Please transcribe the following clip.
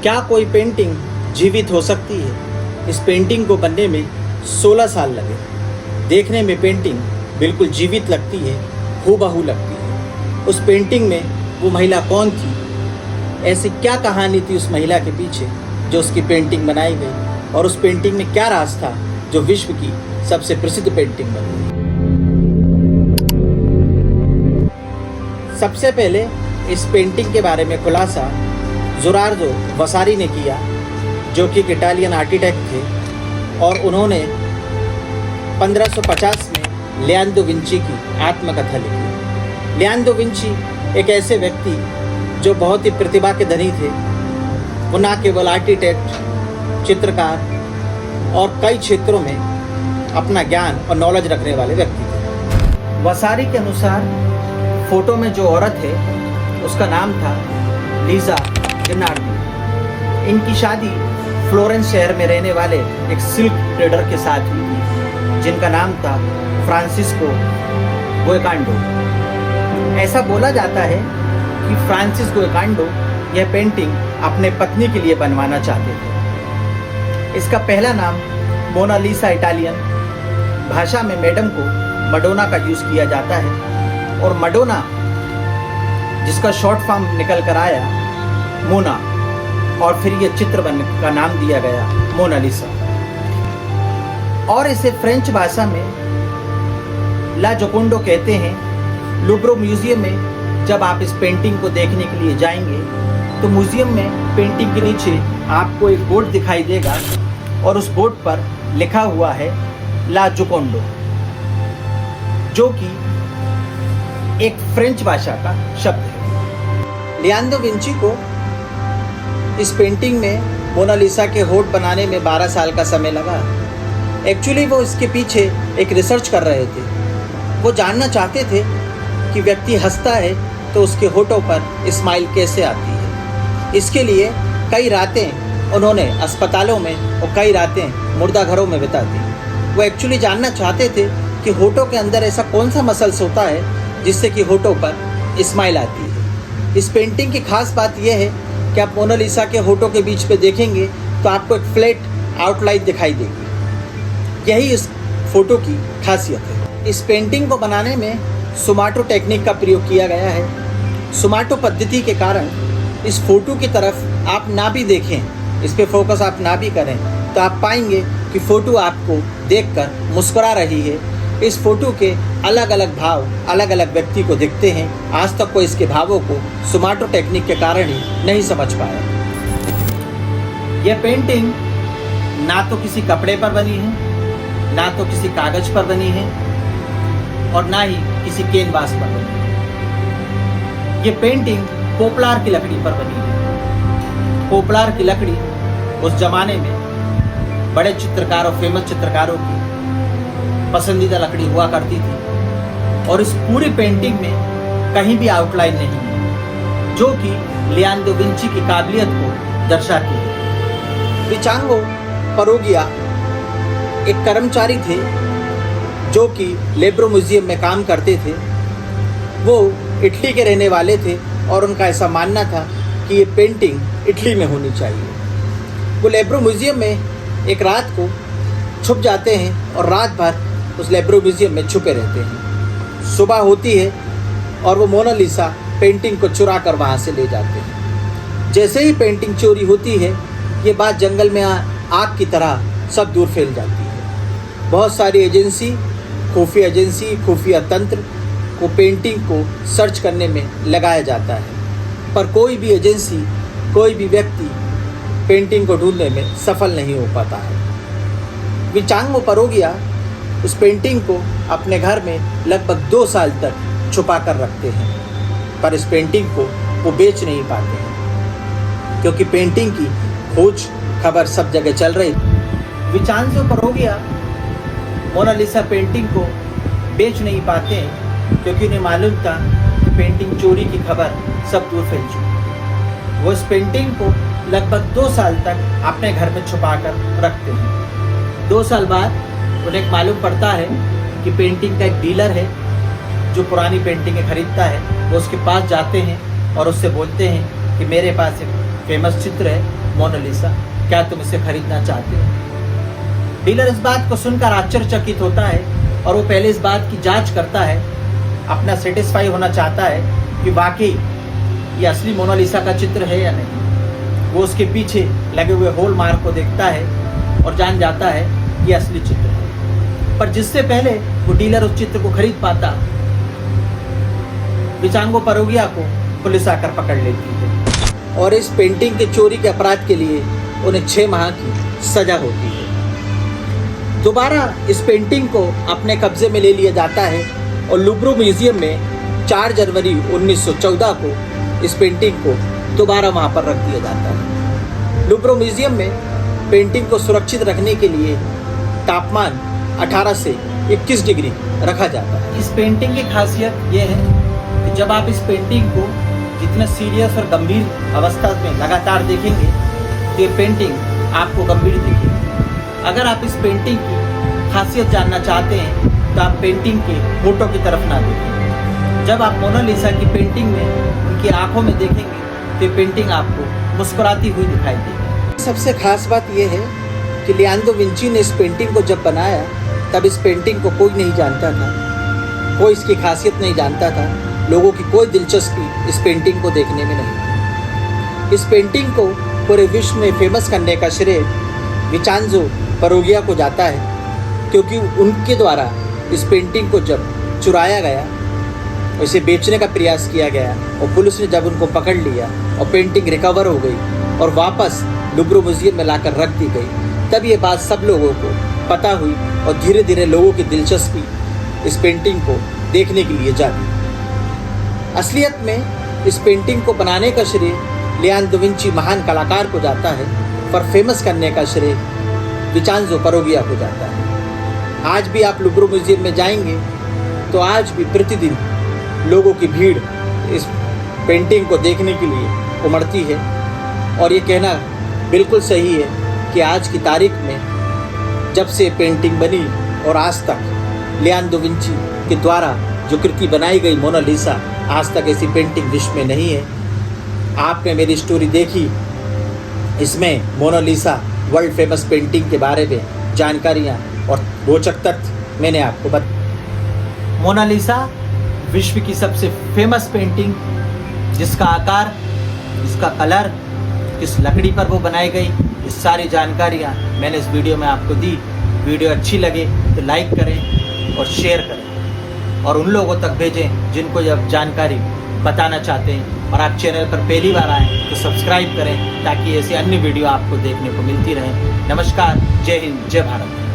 क्या कोई पेंटिंग जीवित हो सकती है? इस पेंटिंग को बनने में 16 साल लगे। देखने में पेंटिंग बिल्कुल जीवित लगती है, हूबहू लगती है। उस पेंटिंग में वो महिला कौन थी? ऐसी क्या कहानी थी उस महिला के पीछे जो उसकी पेंटिंग बनाई गई? और उस पेंटिंग में क्या राज था जो विश्व की सबसे प्रसिद्ध पेंटिंग बन गई? सबसे पहले इस पेंटिंग के बारे में खुलासा ज़ोरार्दो वसारी ने किया, जो कि एक इटालियन आर्किटेक्ट थे, और उन्होंने 1550 में लियोनार्दो विंची की आत्मकथा लिखी। लियोनार्दो विंची एक ऐसे व्यक्ति जो बहुत ही प्रतिभा के धनी थे। वो न केवल आर्किटेक्ट, चित्रकार और कई क्षेत्रों में अपना ज्ञान और नॉलेज रखने वाले व्यक्ति थे। वसारी के अनुसार फोटो में जो औरत है उसका नाम था लीज़ा जिनार्दी। इनकी शादी फ्लोरेंस शहर में रहने वाले एक सिल्क ट्रेडर के साथ हुई थी, जिनका नाम था फ्रांसिस्को गोएकांडो। ऐसा बोला जाता है कि फ्रांसिस गोएकांडो यह पेंटिंग अपने पत्नी के लिए बनवाना चाहते थे। इसका पहला नाम मोनालिसा इटालियन भाषा में मैडम को मडोना का यूज़ किया जाता है, और मडोना जिसका शॉर्ट फॉर्म निकल कर आया मोना, और फिर ये चित्र बन का नाम दिया गया मोनालिसा। और इसे फ्रेंच भाषा में ला जोकोंडो कहते हैं। लुब्रो म्यूजियम में जब आप इस पेंटिंग को देखने के लिए जाएंगे तो म्यूजियम में पेंटिंग के नीचे आपको एक बोर्ड दिखाई देगा, और उस बोर्ड पर लिखा हुआ है ला जोकोंडो, जो कि एक फ्रेंच भाषा का शब्द है। लियोनार्दो विंची को इस पेंटिंग में मोनालिसा के होठ बनाने में 12 साल का समय लगा। एक्चुअली वो इसके पीछे एक रिसर्च कर रहे थे। वो जानना चाहते थे कि व्यक्ति हंसता है तो उसके होठों पर स्माइल कैसे आती है। इसके लिए कई रातें उन्होंने अस्पतालों में और कई रातें मुर्दाघरों में बिता दी। वो एक्चुअली जानना चाहते थे कि होठों के अंदर ऐसा कौन सा मसल्स होता है जिससे कि होठों पर स्माइल आती है। इस पेंटिंग की खास बात यह है कि आप मोनालिसा के होठों के बीच पे देखेंगे तो आपको एक फ्लैट आउटलाइन दिखाई देगी। यही इस फोटो की खासियत है। इस पेंटिंग को बनाने में सुमाटो टेक्निक का प्रयोग किया गया है। सुमाटो पद्धति के कारण इस फोटो की तरफ आप ना भी देखें, इस पे फोकस आप ना भी करें, तो आप पाएंगे कि फ़ोटो आपको देखकर मुस्कुरा रही है। इस फोटो के अलग अलग भाव अलग अलग व्यक्ति को दिखते हैं। आज तक कोई इसके भावों को सुमाटो टेक्निक के कारण ही नहीं समझ पाया। यह पेंटिंग ना तो किसी कपड़े पर बनी है, ना तो किसी कागज पर बनी है, और ना ही किसी कैनवास पर बनी है। ये पेंटिंग पोपलार की लकड़ी पर बनी है। पोपलार की लकड़ी उस जमाने में बड़े चित्रकारों, फेमस चित्रकारों की पसंदीदा लकड़ी हुआ करती थी। और इस पूरी पेंटिंग में कहीं भी आउटलाइन नहीं है, जो कि लियोनार्दो विंची की काबिलियत को दर्शाती है। विचांगो परोगिया एक कर्मचारी थे जो कि लेब्रो म्यूजियम में काम करते थे। वो इटली के रहने वाले थे और उनका ऐसा मानना था कि ये पेंटिंग इटली में होनी चाहिए। वो लेब्रो म्यूजियम में एक रात को छुप जाते हैं और रात भर उस लेब्रो म्यूजियम में छुपे रहते हैं। सुबह होती है और वो मोनालिसा पेंटिंग को चुरा कर वहाँ से ले जाते हैं। जैसे ही पेंटिंग चोरी होती है, ये बात जंगल में आग की तरह सब दूर फैल जाती है। बहुत सारी एजेंसी, खुफिया तंत्र को पेंटिंग को सर्च करने में लगाया जाता है, पर कोई भी एजेंसी, कोई भी व्यक्ति पेंटिंग को ढूंढने में सफल नहीं हो पाता है। विचांगो परोगिया उस पेंटिंग को अपने घर में लगभग 2 साल तक छुपा कर रखते हैं, पर इस पेंटिंग को वो बेच नहीं पाते हैं, क्योंकि पेंटिंग की खोज खबर सब जगह चल रही थी। विचांगो परोगिया मोनालिसा पेंटिंग को बेच नहीं पाते हैं, क्योंकि उन्हें मालूम था कि पेंटिंग चोरी की खबर सब दूर फैल चुकी। वो इस पेंटिंग को लगभग 2 साल तक अपने घर में छुपा कर रखते हैं। 2 साल बाद उन्हें मालूम पड़ता है कि पेंटिंग का एक डीलर है जो पुरानी पेंटिंगें खरीदता है। वो उसके पास जाते हैं और उससे बोलते हैं कि मेरे पास एक फेमस चित्र है मोनालिसा, क्या तुम इसे खरीदना चाहते हो? डीलर इस बात को सुनकर आश्चर्यचकित होता है और वो पहले इस बात की जांच करता है, अपना सेटिस्फाई होना चाहता है कि वाकई ये असली मोनालिसा का चित्र है या नहीं। वो उसके पीछे लगे हुए होल मार्क को देखता है और जान जाता है ये असली चित्र है। पर जिससे पहले वो डीलर उस चित्र को खरीद पाता, विचांगो परोगिया को पुलिस आकर पकड़ लेती है और इस पेंटिंग के चोरी के अपराध के लिए उन्हें 6 माह की सजा होती है। दोबारा इस पेंटिंग को अपने कब्जे में ले लिया जाता है और लुब्रो म्यूजियम में 4 जनवरी 1914 को इस पेंटिंग को दोबारा वहाँ पर रख दिया जाता है। लुब्रो म्यूजियम में पेंटिंग को सुरक्षित रखने के लिए तापमान 18 से 21 डिग्री रखा जाता है। इस पेंटिंग की खासियत यह है कि जब आप इस पेंटिंग को जितना सीरियस और गंभीर अवस्था में लगातार देखेंगे तो ये पेंटिंग आपको गंभीर दिखेगी। अगर आप इस पेंटिंग की खासियत जानना चाहते हैं तो आप पेंटिंग के फोटो की तरफ ना देखें। जब आप मोनालिसा की पेंटिंग में उनकी आंखों में देखेंगे तो ये पेंटिंग आपको मुस्कुराती हुई दिखाई देगी। सबसे खास बात यह है कि लियोनार्डो विंची ने इस पेंटिंग को जब बनाया तब इस पेंटिंग को कोई नहीं जानता था, कोई इसकी खासियत नहीं जानता था, लोगों की कोई दिलचस्पी इस पेंटिंग को देखने में नहीं। इस पेंटिंग को पूरे विश्व में फेमस करने का श्रेय विचांजो परोगिया को जाता है, क्योंकि उनके द्वारा इस पेंटिंग को जब चुराया गया, इसे बेचने का प्रयास किया गया और पुलिस ने जब उनको पकड़ लिया और पेंटिंग रिकवर हो गई और वापस लुब्रो म्यूजियम में लाकर रख दी गई, तब ये बात सब लोगों को पता हुई और धीरे धीरे लोगों की दिलचस्पी इस पेंटिंग को देखने के लिए जागी। असलियत में इस पेंटिंग को बनाने का श्रेय लियोनार्डो विंची महान कलाकार को जाता है, पर फेमस करने का श्रेय विचांजो परोगिया को जाता है। आज भी आप लुब्रो म्यूजियम में जाएंगे तो आज भी प्रतिदिन लोगों की भीड़ इस पेंटिंग को देखने के लिए उमड़ती है और ये कहना बिल्कुल सही है कि आज की तारीख में जब से पेंटिंग बनी और आज तक लियोनार्डो विंची के द्वारा जो कृति बनाई गई मोनालिसा, आज तक ऐसी पेंटिंग विश्व में नहीं है। आपने मेरी स्टोरी देखी, इसमें मोनालिसा वर्ल्ड फेमस पेंटिंग के बारे में जानकारियाँ और रोचक तथ्य मैंने आपको बताया। मोनालिसा विश्व की सबसे फेमस पेंटिंग, जिसका आकार, जिसका कलर, किस लकड़ी पर वो बनाई गई, ये सारी जानकारियाँ मैंने इस वीडियो में आपको दी। वीडियो अच्छी लगे तो लाइक करें और शेयर करें और उन लोगों तक भेजें जिनको ये जानकारी बताना चाहते हैं। और आप चैनल पर पहली बार आएँ तो सब्सक्राइब करें ताकि ऐसी अन्य वीडियो आपको देखने को मिलती रहे। नमस्कार, जय हिंद, जय भारत।